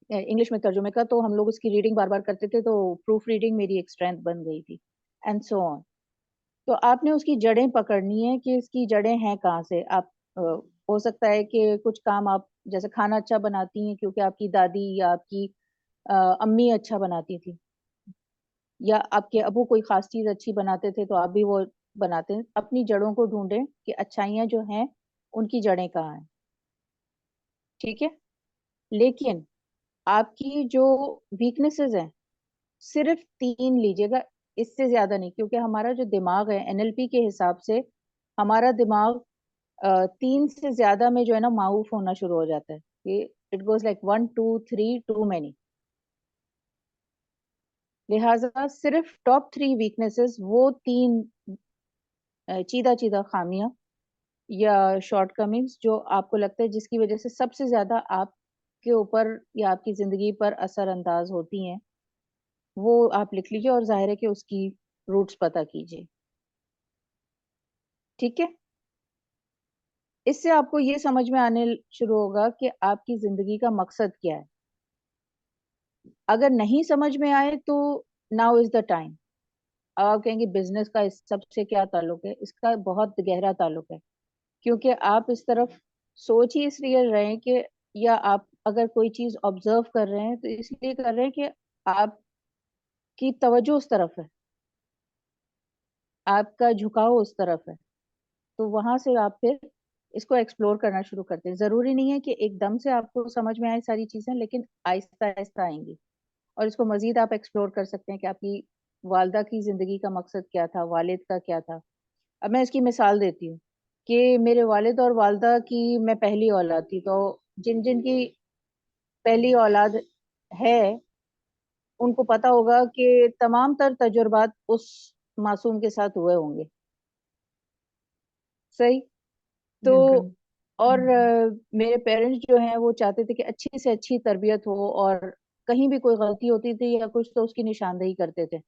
इंग्लिश में तर्जुमे का, तो हम लोग उसकी रीडिंग बार बार करते थे, तो प्रूफ रीडिंग मेरी एक स्ट्रेंथ बन गई थी, एंड सो ऑन। तो आपने उसकी जड़ें पकड़नी है कि इसकी जड़ें हैं कहाँ से। आप हो सकता है कि कुछ काम आप जैसे खाना अच्छा बनाती हैं क्योंकि आपकी दादी या आपकी अम्मी अच्छा बनाती थी, या आपके अबू कोई खास चीज अच्छी बनाते थे तो आप भी वो बनाते हैं। अपनी जड़ों को ढूंढें कि अच्छाइयाँ जो हैं उनकी जड़ें कहाँ हैं। ठीक है। लेकिन आपकी जो वीकनेसेस हैं, सिर्फ 3 लीजिएगा, इससे ज्यादा नहीं, क्योंकि हमारा जो दिमाग है एनएलपी के हिसाब से हमारा दिमाग 3 से ज्यादा में जो है ना माउफ होना शुरू हो जाता है। ये it goes like 1 2 3 to many. लिहाजा सिर्फ टॉप 3 वीकनेसेस, वो 3 चीदा चीदा खामियां या शॉर्टकमिंग्स जो आपको लगता है जिसकी वजह से सबसे ज्यादा आपके ऊपर या आपकी जिंदगी पर असर अंदाज होती हैं, वो आप लिख लीजिए और जाहिर है कि उसकी रूट्स पता कीजिए। ठीक है। इससे आपको ये समझ में आने शुरू होगा कि आपकी जिंदगी का मकसद क्या है। अगर नहीं समझ में आए तो नाउ इज द टाइम। अब आप कहेंगे बिजनेस का इस सबसे क्या ताल्लुक है? इसका बहुत गहरा ताल्लुक है, क्योंकि आप इस तरफ सोच ही इसलिए रहे हैं कि, या आप अगर कोई चीज ऑब्जर्व कर रहे हैं तो इसलिए कर रहे हैं कि आप की तवज्जो उस तरफ है, आपका झुकाव उस तरफ है, तो वहां से आप फिर इसको एक्सप्लोर करना शुरू करते हैं। जरूरी नहीं है कि एकदम से आपको समझ में आए सारी चीजें, लेकिन आहिस्ता आहिस्ता आएंगी। और इसको मजीद आप एक्सप्लोर कर सकते हैं कि आपकी वालदा की जिंदगी का मकसद क्या था, वालिद का क्या था। अब मैं इसकी मिसाल देती हूँ कि मेरे वालिद और वालदा की मैं पहली औलाद थी, तो जिन जिन की पहली औलाद है उनको पता होगा कि तमाम तर तजुर्बात उस मासूम के साथ हुए होंगे, सही। तो बिल्कुल। और मेरे पेरेंट्स जो हैं वो चाहते थे कि अच्छी से अच्छी तरबियत हो, और कहीं भी कोई गलती होती थी या कुछ तो उसकी निशानदेही करते थे।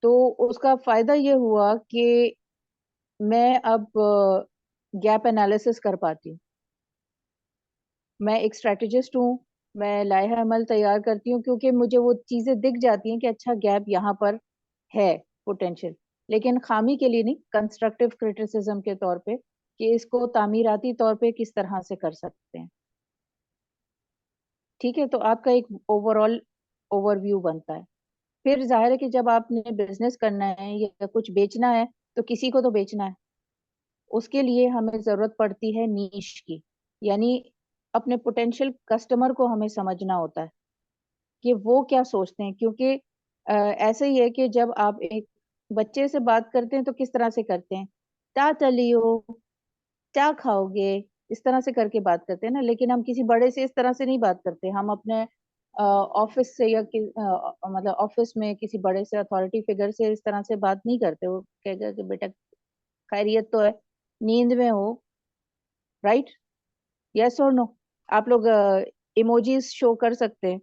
तो उसका फायदा ये हुआ कि मैं अब गैप एनालिसिस कर पाती हूँ। मैं एक स्ट्रेटेजिस्ट हूँ, मैं लाइहा अमल तैयार करती हूँ, क्योंकि मुझे वो चीजें दिख जाती हैं कि अच्छा गैप यहाँ पर है, पोटेंशियल। लेकिन खामी के लिए नहीं, कंस्ट्रक्टिव क्रिटिसिज्म के तौर पे कि इसको तामीराती तौर पे किस तरह से कर सकते हैं। ठीक है, तो आपका एक ओवरऑल ओवरव्यू बनता है। फिर जाहिर है कि जब आपने बिजनेस करना है या कुछ बेचना है, तो किसी को तो बेचना है। उसके लिए हमें जरूरत पड़ती है नीश की, यानी अपने पोटेंशियल कस्टमर को हमें समझना होता है कि वो क्या सोचते हैं। क्योंकि ऐसे ही है कि जब आप एक बच्चे से बात करते हैं तो किस तरह से करते हैं, क्या चलियो, क्या खाओगे, इस तरह से करके बात करते हैं ना। लेकिन हम किसी बड़े से इस तरह से नहीं बात करते। हम अपने ऑफिस से या मतलब ऑफिस में किसी बड़े से अथॉरिटी फिगर से इस तरह से बात नहीं करते। वो कहेगा कि बेटा खैरियत तो है, नींद में हो, राइट, यस और नो। आप लोग इमोजीज शो कर सकते हैं,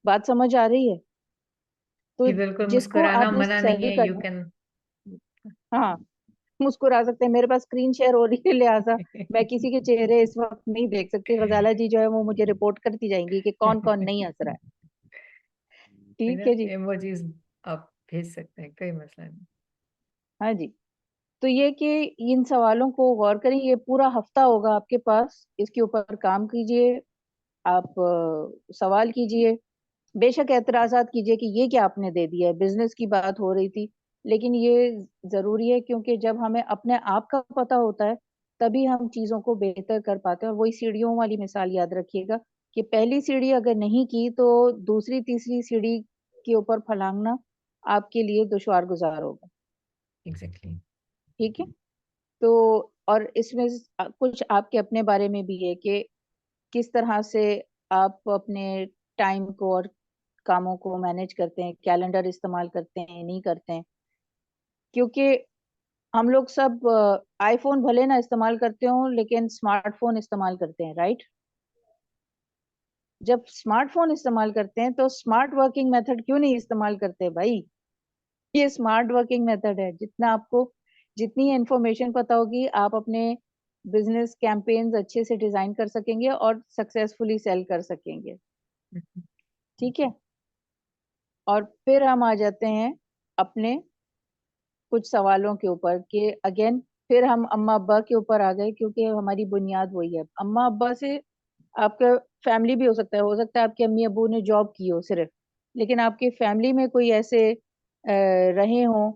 बात समझ आ रही है। तो जी बिल्कुल, जिसको मुस्कुराना आपने मना नहीं सेल है, यू करना, कैन। हाँ, मुस्कुरा सकते हैं। मेरे पास स्क्रीन शेयर हो रही है, लिहाजा मैं किसी के चेहरे इस वक्त नहीं देख सकती। गजाला जी जो है वो मुझे रिपोर्ट करती जाएंगी कि कौन कौन नहीं हंस रहा है। ठीक है जी। इमोजीज आप भेज सकते हैं, कोई मसला नहीं। हाँ जी। तो ये कि इन सवालों को गौर करें, ये पूरा हफ्ता होगा आपके पास, इसके ऊपर काम कीजिए। आप सवाल कीजिए, बेशक एतराजात कीजिए कि ये क्या आपने दे दिया है। बिजनेस की बात हो रही थी, लेकिन ये जरूरी है, क्योंकि जब हमें अपने आप का पता होता है तभी हम चीजों को बेहतर कर पाते हैं। और वही सीढ़ियों वाली मिसाल याद रखिएगा कि पहली सीढ़ी अगर नहीं की तो दूसरी तीसरी सीढ़ी के ऊपर फलांगना आपके लिए दुश्वार गुजार होगा। एग्जैक्टली। ठीक है। तो और इसमें कुछ आपके अपने बारे में भी है कि किस तरह से आप अपने टाइम को और कामों को मैनेज करते हैं, कैलेंडर इस्तेमाल करते हैं, नहीं करते हैं। क्योंकि हम लोग सब आईफोन भले ना इस्तेमाल करते हो, लेकिन स्मार्टफोन इस्तेमाल करते हैं, राइट। जब स्मार्टफोन इस्तेमाल करते हैं तो स्मार्ट वर्किंग मेथड क्यों नहीं इस्तेमाल करते भाई। ये स्मार्ट वर्किंग मेथड है। जितना आपको, जितनी इंफॉर्मेशन पता होगी, आप अपने बिजनेस कैंपेन्स अच्छे से डिजाइन कर सकेंगे और सक्सेसफुली सेल कर सकेंगे। ठीक है। और फिर हम आ जाते हैं अपने कुछ सवालों के ऊपर कि अगेन फिर हम अम्मा अब्बा के ऊपर आ गए, क्योंकि हमारी बुनियाद वही है। अम्मा अब्बा से आपका फैमिली भी हो सकता है आपके अम्मी अब्बू ने जॉब की हो सिर्फ, लेकिन आपकी फैमिली में कोई ऐसे रहे हों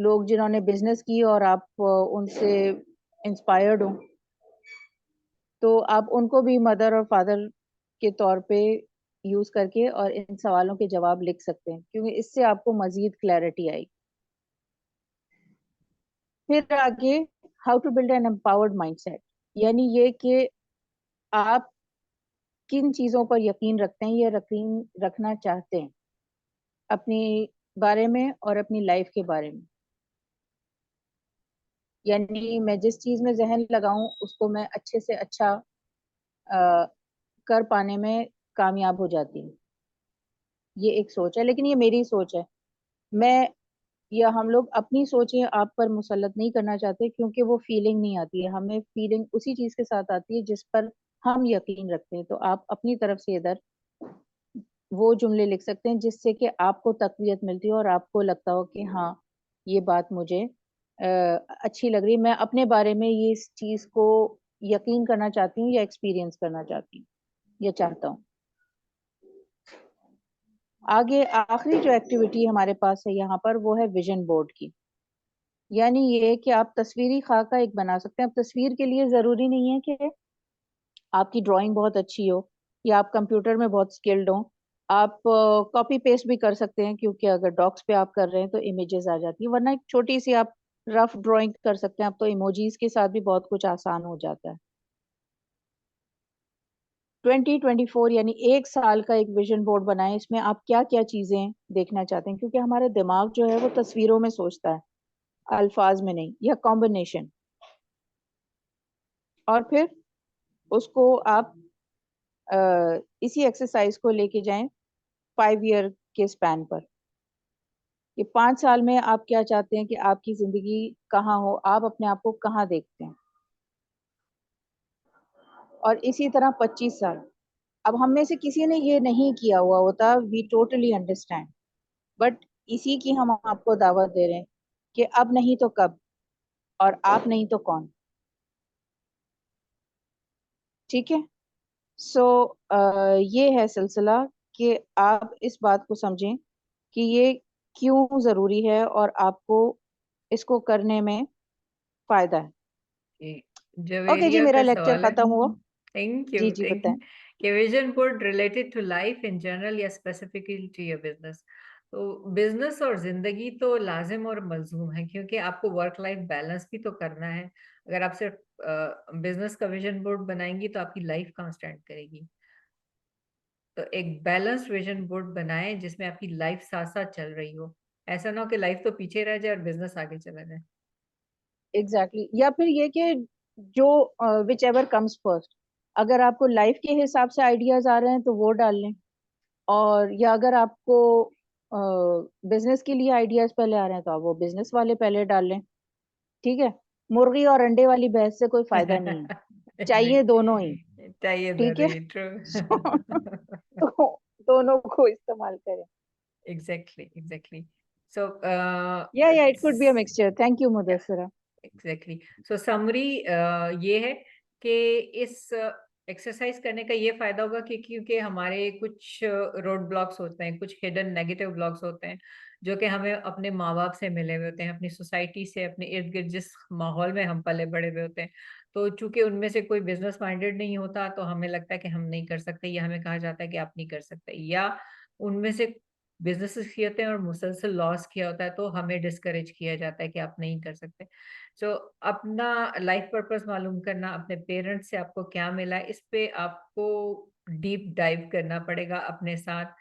लोग जिन्होंने बिजनेस की और आप उनसे इंस्पायर्ड हो, तो आप उनको भी मदर और फादर के तौर पे यूज करके और इन सवालों के जवाब लिख सकते हैं, क्योंकि इससे आपको मजीद क्लैरिटी आएगी। फिर आगे, how to build an empowered mindset, यानी ये कि आप किन चीजों पर यकीन रखते हैं या यकीन रखना चाहते हैं अपनी बारे में और अपनी लाइफ के बारे में। यानी मैं जिस चीज में जहन लगाऊं उसको मैं अच्छे से अच्छा कर पाने में कामयाब हो जाती हूँ। ये एक सोच है, लेकिन ये मेरी सोच है। मैं या हम लोग अपनी सोचें आप पर मुसल्लत नहीं करना चाहते, क्योंकि वो फीलिंग नहीं आती है। हमें फीलिंग उसी चीज के साथ आती है जिस पर हम यकीन रखते हैं। तो आप अपनी तरफ से इधर वो जुमले लिख सकते हैं जिससे कि आपको तकवीत मिलती हो और आपको लगता हो कि हाँ, ये बात मुझे अच्छी लग रही है, मैं अपने बारे में ये इस चीज को यकीन करना चाहती हूँ या एक्सपीरियंस करना चाहती हूँ या चाहता हूँ। आगे आखिरी जो एक्टिविटी हमारे पास है यहाँ पर वो है विजन बोर्ड की। यानी ये कि आप तस्वीरी खाका एक बना सकते हैं। अब तस्वीर के लिए जरूरी नहीं है कि आपकी ड्राइंग बहुत अच्छी हो या आप कंप्यूटर में बहुत स्किल्ड हो। आप कॉपी पेस्ट भी कर सकते हैं, क्योंकि अगर डॉक्स पे आप कर रहे हैं तो इमेजेस आ जाती है, वरना एक छोटी सी आप रफ ड्राइंग कर सकते हैं। अब तो इमोजीज के साथ भी बहुत कुछ आसान हो जाता है। 2024 यानी 1 साल का एक विजन बोर्ड बनाएं। इसमें आप क्या क्या चीजें देखना चाहते हैं, क्योंकि हमारा दिमाग जो है वो तस्वीरों में सोचता है, अल्फाज में नहीं, या कॉम्बिनेशन। और फिर उसको आप इसी एक्सरसाइज को लेके जाएं 5 ईयर के स्पैन पर, कि 5 साल में आप क्या चाहते हैं कि आपकी जिंदगी कहाँ हो, आप अपने आप को कहाँ देखते हैं। और इसी तरह 25 साल। अब हम में से किसी ने ये नहीं किया हुआ होता, वी टोटली अंडरस्टैंड, बट इसी की हम आपको दावत दे रहे हैं कि अब नहीं तो कब, और आप नहीं तो कौन। ठीक है। सो ये है सिलसिला कि आप इस बात को समझें कि ये क्यों जरूरी है और आपको इसको करने में फायदा है। कि ओके जी, जवेरिया मेरा का लेक्चर सवाल है। खत्म हुआ। थैंक यू, जी जी थैंक बताएं। कि vision board related to life in general या स्पेसिफिकली टू योर बिजनेस। तो बिजनेस और जिंदगी तो लाजिम और मलजूम है, क्योंकि आपको वर्क लाइफ बैलेंस भी तो करना है। अगर आप सिर्फ बिजनेस का विजन बोर्ड बनाएंगी तो आपकी लाइफ कहाँ स्टैंड करेगी। तो एक बैलेंस्ड विजन बोर्ड बनाएं जिसमें आपकी लाइफ साथ साथ चल रही हो। ऐसा ना हो कि लाइफ तो पीछे रह जाए और बिजनेस आगे चला जाए। एग्जैक्टली या फिर ये कि जो विच एवर कम्स फर्स्ट, अगर आपको लाइफ के हिसाब से आइडियाज आ रहे हैं तो वो डाल लें, और या अगर आपको बिजनेस के लिए आइडियाज पहले आ रहे हैं तो आप वो बिजनेस वाले पहले डाल लें। ठीक है। मुर्गी और अंडे वाली बहस से कोई फायदा नहीं है, चाहिए दोनों ही। चाहिए ठीक दोनों है। ही, ट्रू। तो दोनों को इस्तेमाल करें। एग्जैक्टली सो या it could be a mixture. Thank you Mudassira. Exactly so summary ये है कि इस एक्सरसाइज करने का ये फायदा होगा कि क्योंकि हमारे कुछ रोड ब्लॉक्स होते हैं, कुछ हिडन नेगेटिव ब्लॉक्स होते हैं, जो कि हमें अपने माँ बाप से मिले हुए होते हैं, अपनी सोसाइटी से, अपने इर्द गिर्द जिस माहौल में हम पले बड़े हुए होते हैं। तो चूंकि उनमें से कोई बिजनेस माइंडेड नहीं होता तो हमें लगता है कि हम नहीं कर सकते, या हमें कहा जाता है कि आप नहीं कर सकते, या उनमें से बिजनेसेस किए होते हैं और मुसलसल लॉस किया होता है तो हमें डिस्करेज किया जाता है कि आप नहीं कर सकते। सो अपना लाइफ पर्पस मालूम करना, अपने पेरेंट्स से आपको क्या मिला, इस पे आपको डीप डाइव करना पड़ेगा, अपने साथ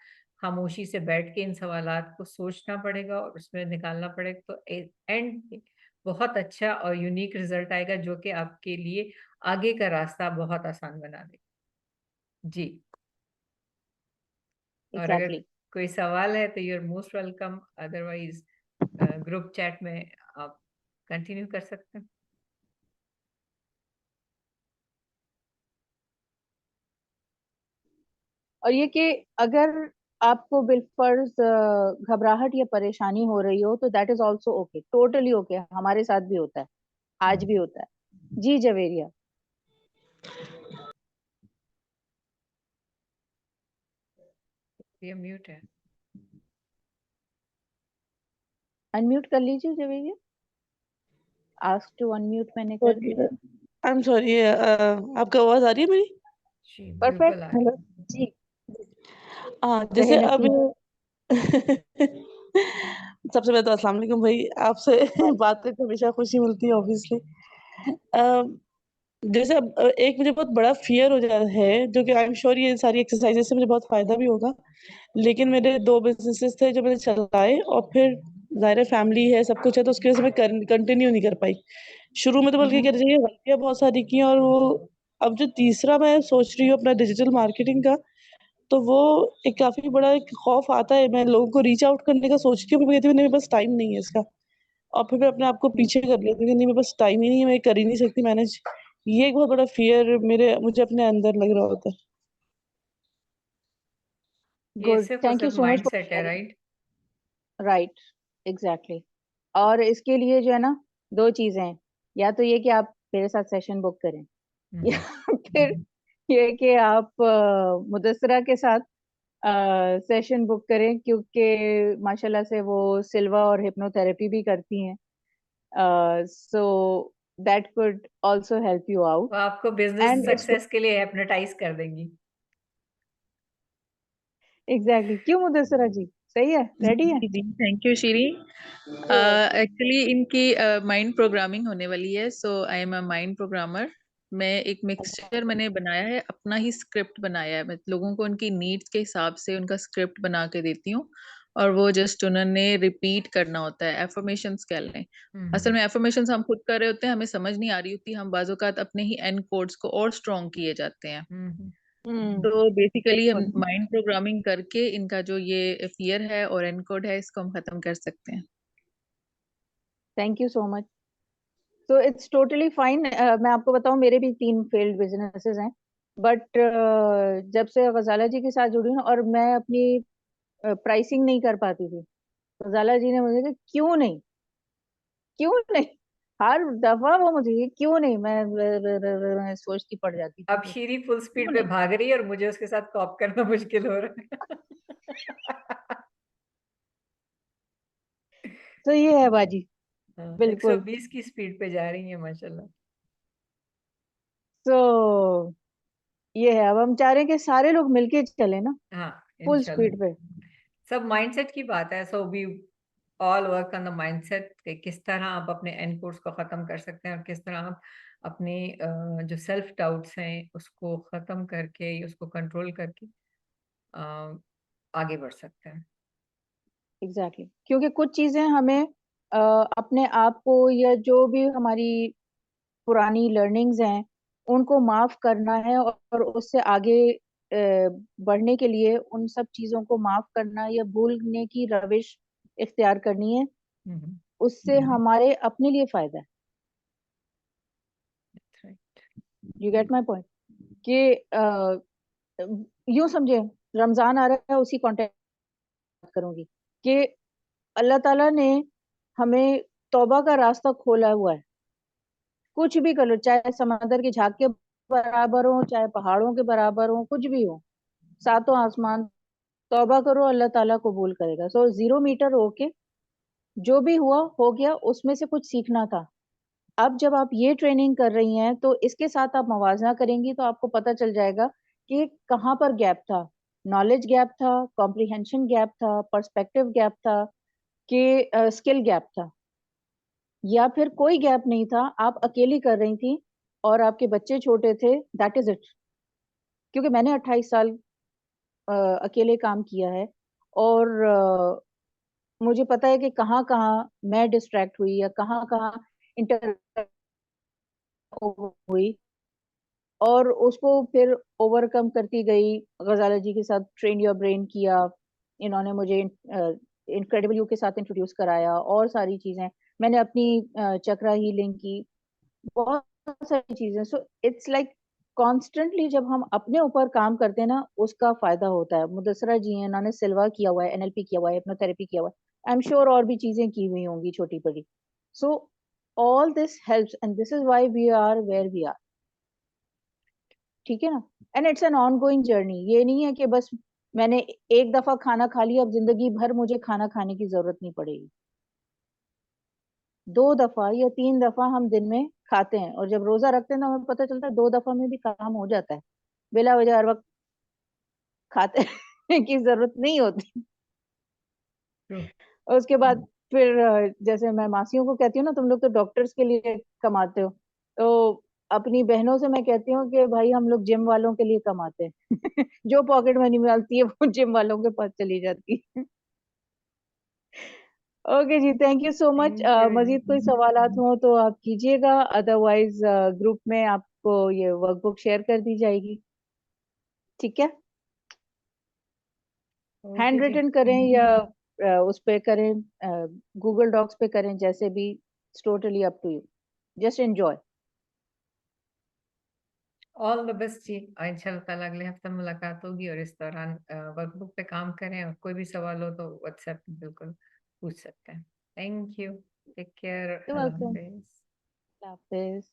खामोशी से बैठ के इन सवालात को सोचना पड़ेगा और उसमें निकालना पड़ेगा। तो एंड बहुत अच्छा और यूनिक रिजल्ट आएगा जो कि आपके लिए आगे का रास्ता बहुत आसान बना देगा। जी। और अगर एग्जैक्टली। कोई सवाल है तो you are most welcome, otherwise group chat में आप कंटिन्यू कर सकते हैं। और ये कि अगर आपको बिलफर्ज घबराहट या परेशानी हो रही हो तो that is also okay, totally okay. हमारे साथ भी होता है, आज भी होता है। जी जवेरिया। ये म्यूट है। अनम्यूट कर लीजिए जवेरिया। आस्क टू अनम्यूट मैंने कर सॉरी, दिया। आई एम सॉरी, आपको आवाज आ रही है मेरी? जी बिल्कुल परफेक्ट। आ रही है। जी। हाँ, रहे जैसे अब नसीब। सबसे पहले तो अस्सलाम वालेकुम भाई, आपसे बात करके हमेशा खुशी मिलती है ऑब्वियसली। जैसे अब एक मुझे बहुत बड़ा फ़ियर हो जा है, जो कि आई एम श्योर ये सारी एक्सरसाइज़ेज़ से मुझे बहुत फ़ायदा भी होगा। लेकिन मेरे 2 बिज़नेसेस थे जो मैंने चलाए, और फिर ज़ाहिर है फैमिली है, सब कुछ है, तो उसकी वजह से मैं कंटिन्यू नहीं कर पाई। शुरू में तो बल्कि कह लीजिए गलतियाँ बहुत सारी की, और वो अब जो तीसरा मैं सोच रही हूँ अपना डिजिटल मार्केटिंग का, तो वो एक काफ़ी बड़ा एक खौफ़ आता है। मैं लोगों को रीच आउट करने का सोचती हूँ, फिर मैं कहती हूँ नहीं मेरे पास टाइम नहीं है इसका। और फिर मैं अपने आप को पीछे कर लेती हूँ कि नहीं मेरे पास टाइम ही नहीं है, मैं कर ही नहीं सकती मैनेज। ये एक बहुत बड़ा फ़ियर मुझे अपने अंदर लग रहा होता है। ये गुड, सिर्फ और थैंक यू सिर्फ so much mind for set है, शेयरिंग। राइट। Right, exactly. और इसके लिए जो है ना, 2 चीजें हैं। या तो ये कि आप मेरे साथ सेशन बुक करें, या फिर ये कि आप मुदस्सिरा के साथ सेशन बुक करें, क्योंकि माशाल्लाह से वो सिल्वा और हिप्नोथेरेपी भी करती हैं, so that could also help you out वो आपको बिजनेस एंड इट्स सक्सेस के लिए हिप्नोटाइज कर देंगी। एग्जैक्टली। क्यों मुदस्सरा जी, सही है, रेडी है? जी जी, थैंक यू श्री। एक्चुअली इनकी माइंड प्रोग्रामिंग होने वाली है, so I am a mind programmer. मैं एक मिक्सचर मैंने बनाया है, अपना ही स्क्रिप्ट बनाया है। मैं लोगों को उनकी नीड्स के हिसाब से उनका स्क्रिप्ट बना के देती हूँ, और वो जस्ट उन्होंने रिपीट करना होता है। एफर्मेशंस कह लें, असल में एफर्मेशंस हम खुद कर रहे होते हैं, हमें समझ नहीं आ रही होती, हम बाज़-औक़ात अपने ही एंड कोड्स को और स्ट्रॉन्ग किए जाते हैं। तो बेसिकली हम बिल्कुल। माइंड प्रोग्रामिंग करके इनका जो ये फियर है और एनकोड है, इसको हम खत्म कर सकते हैं। Thank you so much. तो इट्स टोटली फाइन। मैं आपको बताऊं, मेरे भी 3 फेल्ड बिजनेसेस हैं, बट जब से गजाला जी के साथ जुड़ी हूं, और मैं अपनी प्राइसिंग नहीं कर पाती थी, गजाला जी ने मुझे कहा क्यों नहीं, क्यों नहीं, हर दफा वो मुझे ये क्यों नहीं, मैं सोचती पड़ जाती थी अब कि शीरी फुल क्यों स्पीड पे नहीं। भाग रही है और मुझे उसके साथ कॉप करना मुश्किल हो रहा है। तो ये है बाजी, हाँ, बिल्कुल। 120 की स्पीड पे जा रही है माशाल्लाह। तो ये है, अब हम चाह रहे हैं कि सारे लोग मिलके चले ना, हाँ, फुल इंशाल्लाह। स्पीड पे। सब माइंडसेट की बात है, so we all work on the mindset कि किस तरह आप अपने एंड कोर्स को खत्म कर सकते हैं और किस तरह आप अपनी जो सेल्फ डाउट्स हैं उसको खत्म करके, उसको कंट्रोल करके अ, आगे बढ़ सकते हैं। एग्जैक्टली, क्योंकि कुछ चीजें हमें अपने आप को, या जो भी हमारी पुरानी लर्निंग्स हैं, उनको माफ करना है, और उससे आगे बढ़ने के लिए उन सब चीजों को माफ करना या भूलने की रविश इख्तियार करनी है। हम्म, उससे हमारे अपने लिए फायदा है। right. You get my point? कि यूं समझे, रमजान आ रहा है, उसी कॉन्टेक्स्ट करूंगी कि अल्लाह ताला ने हमें तौबा का रास्ता खोला हुआ है। कुछ भी कर लो, चाहे समंदर की झाग के बराबर हो, चाहे पहाड़ों के बराबर हो, कुछ भी हो, सातों आसमान, तौबा करो, अल्लाह ताला कबूल करेगा। सो 0 मीटर होके जो भी हुआ हो गया, उसमें से कुछ सीखना था। अब जब आप ये ट्रेनिंग कर रही हैं, तो इसके साथ आप मवाजना करेंगी, तो आपको पता चल जाएगा कि कहाँ पर गैप था। नॉलेज गैप था, कॉम्प्रिहेंशन गैप था, पर्सपेक्टिव गैप था, कि स्किल गैप था, या फिर कोई गैप नहीं था, आप अकेली कर रही थी और आपके बच्चे छोटे थे, दैट इज इट। क्योंकि मैंने 28 साल अकेले काम किया है, और मुझे पता है कि कहाँ कहाँ मैं डिस्ट्रैक्ट हुई, या कहाँ कहाँ इंटर हुई, और उसको फिर ओवरकम करती गई। गजाला जी के साथ ट्रेन योर ब्रेन किया, इन्होंने मुझे इनक्रेडिबल यू के साथ इंट्रोड्यूस कराया, और सारी चीजें मैंने अपनी चक्रा हीलिंग की, बहुत सारी चीजें। सो इट्स लाइक कॉन्स्टेंटली जब हम अपने ऊपर काम करते हैं ना, उसका फायदा होता है। मुदस्सरा जी हैं, उन्होंने सिल्वा किया हुआ है, एनएलपी किया हुआ है, हिप्नोथेरेपी किया हुआ है, आई एम श्योर और भी चीजें की हुई होंगी छोटी बड़ी। So all this helps, and this is why we are where we are. ठीक है ना? And it's an ongoing journey. ये नहीं है कि बस मैंने एक दफा खाना खा लिया, अब जिंदगी भर मुझे खाना खाने की जरूरत नहीं पड़ेगी। 2 दफा या 3 दफा हम दिन में खाते हैं, और जब रोजा रखते हैं तो हमें पता चलता है 2 दफा में भी काम हो जाता है। बेला वजह हर वक्त खाते की जरूरत नहीं होती। True. और उसके बाद फिर जैसे मैं मासियों को कहती हूँ ना, तुम लोग तो डॉक्टर्स के लिए कमाते हो, तो अपनी बहनों से मैं कहती हूँ कि भाई हम लोग जिम वालों के लिए कमाते हैं। जो पॉकेट मनी मिलती है वो जिम वालों के पास चली जाती है। ओके जी, thank you so much. Thank you मजीद कोई जी। सवालात हो तो आप कीजिएगा, अदरवाइज ग्रुप में आपको ये वर्कबुक शेयर कर दी जाएगी। ठीक है? ओके हैंड जी। रिटन करें या उस पे करें, गूगल डॉक्स पे करें, जैसे भी, totally up to you, just enjoy. All the best जी। इंशाल्लाह ताला अगले हफ्ते मुलाकात होगी, और इस दौरान वर्कबुक पे काम करें, और कोई भी सवाल हो तो व्हाट्सएप पे बिल्कुल पूछ सकते हैं। Thank you. Take care. You अल्लाह वेलकम। हाफिज। हाफिज।